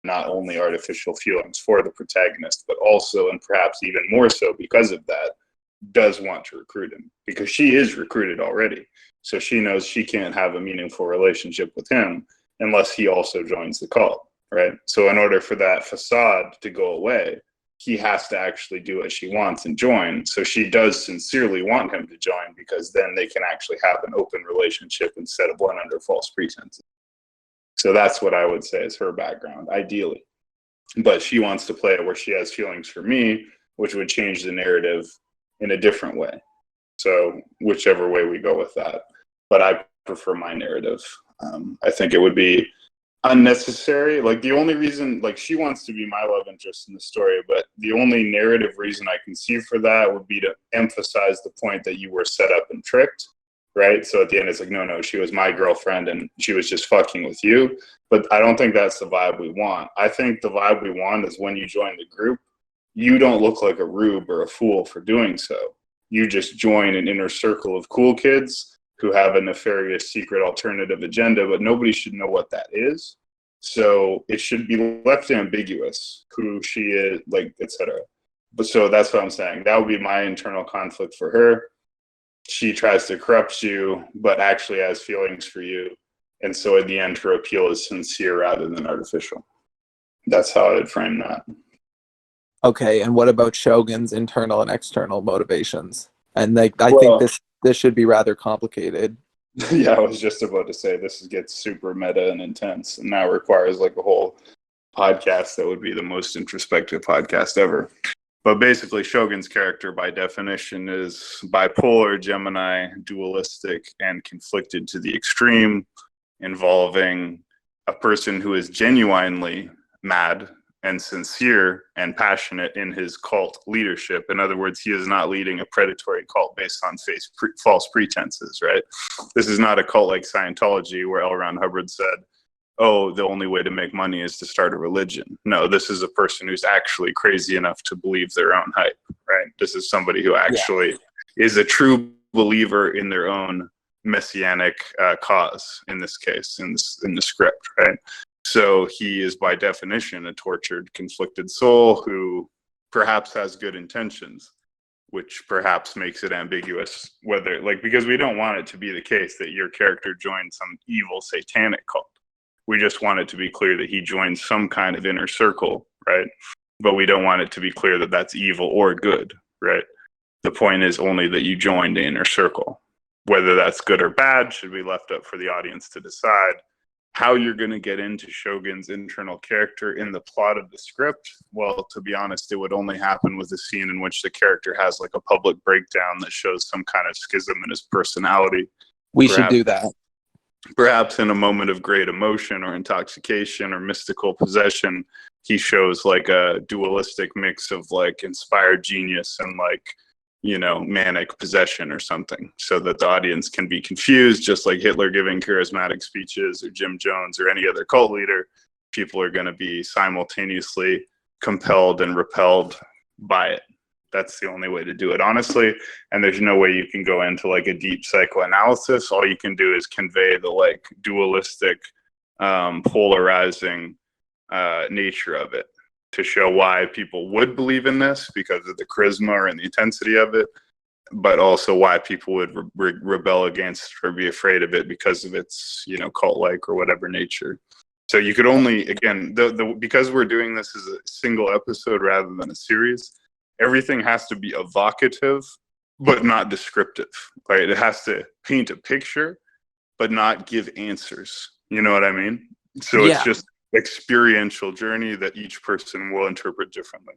not only artificial feelings for the protagonist, but also, and perhaps even more so because of that, does want to recruit him, because she is recruited already. So she knows she can't have a meaningful relationship with him unless he also joins the cult, right? So in order for that facade to go away, he has to actually do what she wants and join. So she does sincerely want him to join, because then they can actually have an open relationship instead of one under false pretenses. So that's what I would say is her background, ideally. But she wants to play it where she has feelings for me, which would change the narrative in a different way. So whichever way we go with that. But I prefer my narrative. I think it would be unnecessary. Like, the only reason, like, she wants to be my love interest in the story, but the only narrative reason I can see for that would be to emphasize the point that you were set up and tricked, right? So at the end, it's like, no, she was my girlfriend and she was just fucking with you. But I don't think that's the vibe we want. I think the vibe we want is when you join the group, you don't look like a rube or a fool for doing so. You just join an inner circle of cool kids who have a nefarious secret alternative agenda, but nobody should know what that is. So it should be left ambiguous who she is, like, etc. But so that's what I'm saying. That would be my internal conflict for her. She tries to corrupt you, but actually has feelings for you. And so at the end, her appeal is sincere rather than artificial. That's how I would frame that. Okay, and what about Shogun's internal and external motivations? And I think this should be rather complicated. Yeah, I was just about to say this gets super meta and intense, and now requires like a whole podcast that would be the most introspective podcast ever. But basically, Shogun's character, by definition, is bipolar, Gemini, dualistic, and conflicted to the extreme, involving a person who is genuinely mad and sincere and passionate in his cult leadership. In other words, he is not leading a predatory cult based on false pretenses, right? This is not a cult like Scientology where L. Ron Hubbard said, oh, the only way to make money is to start a religion. No, this is a person who's actually crazy enough to believe their own hype, right? This is somebody who actually is a true believer in their own messianic cause, in this case, in the script, right? So he is by definition a tortured, conflicted soul who perhaps has good intentions, which perhaps makes it ambiguous whether, like, because we don't want it to be the case that your character joined some evil satanic cult. We just want it to be clear that he joined some kind of inner circle, right? But we don't want it to be clear that that's evil or good, right? The point is only that you joined the inner circle. Whether that's good or bad should be left up for the audience to decide. How you're going to get into Shogun's internal character in the plot of the script, well, to be honest, it would only happen with a scene in which the character has like a public breakdown that shows some kind of schism in his personality. We should do that. Perhaps in a moment of great emotion or intoxication or mystical possession, he shows like a dualistic mix of like inspired genius and like, you know, manic possession or something, so that the audience can be confused, just like Hitler giving charismatic speeches or Jim Jones or any other cult leader. People are going to be simultaneously compelled and repelled by it. That's the only way to do it, honestly. And there's no way you can go into like a deep psychoanalysis. All you can do is convey the like dualistic, polarizing nature of it, to show why people would believe in this because of the charisma and the intensity of it, but also why people would rebel against or be afraid of it because of its, you know, cult-like or whatever nature. So you could only, again, because we're doing this as a single episode rather than a series, everything has to be evocative, but not descriptive, right? It has to paint a picture, but not give answers. You know what I mean? So It's just experiential journey that each person will interpret differently.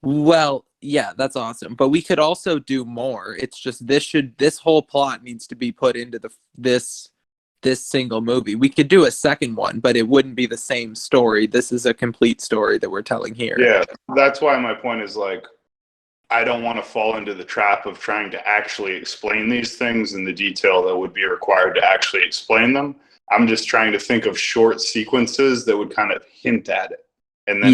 Well, yeah, that's awesome. But we could also do more. It's just this whole plot needs to be put into this single movie. We could do a second one, but it wouldn't be the same story. This is a complete story that we're telling here. Yeah, that's why my point is like, I don't want to fall into the trap of trying to actually explain these things in the detail that would be required to actually explain them. I'm just trying to think of short sequences that would kind of hint at it. And then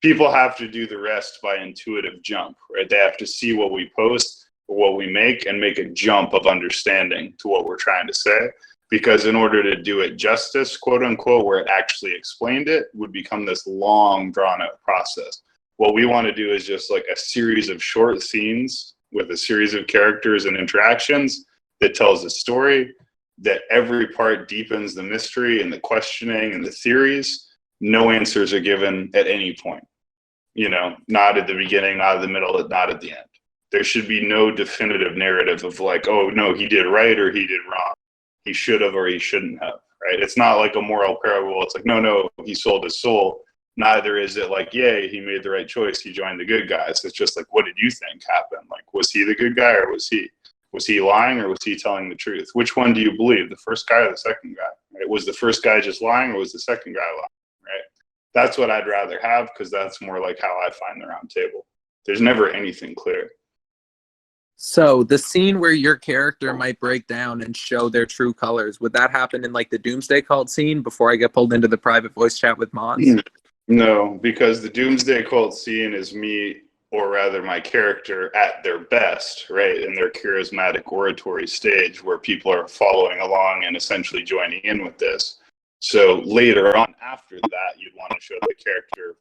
people have to do the rest by intuitive jump, right? They have to see what we post or what we make and make a jump of understanding to what we're trying to say. because in order to do it justice, quote unquote, where it actually explained it, would become this long drawn out process. What we want to do is just like a series of short scenes with a series of characters and interactions that tells a story, that every part deepens the mystery and the questioning and the theories. No answers are given at any point. You know, not at the beginning, not at the middle, not at the end. There should be no definitive narrative of like, oh, no, he did right or he did wrong. He should have or he shouldn't have, right? It's not like a moral parable. It's like, no, he sold his soul. Neither is it like, yay, he made the right choice. He joined the good guys. It's just like, what did you think happened? Like, was he the good guy or was he lying or was he telling the truth? Which one do you believe, the first guy or the second guy? Right? Was the first guy just lying or was the second guy lying, right? That's what I'd rather have because that's more like how I find the round table. There's never anything clear. So the scene where your character might break down and show their true colors, would that happen in like the Doomsday Cult scene before I get pulled into the private voice chat with Mons? No, because the Doomsday Cult scene is me, or rather my character, at their best, right, in their charismatic oratory stage where people are following along and essentially joining in with this. So later on, after that, you'd want to show the character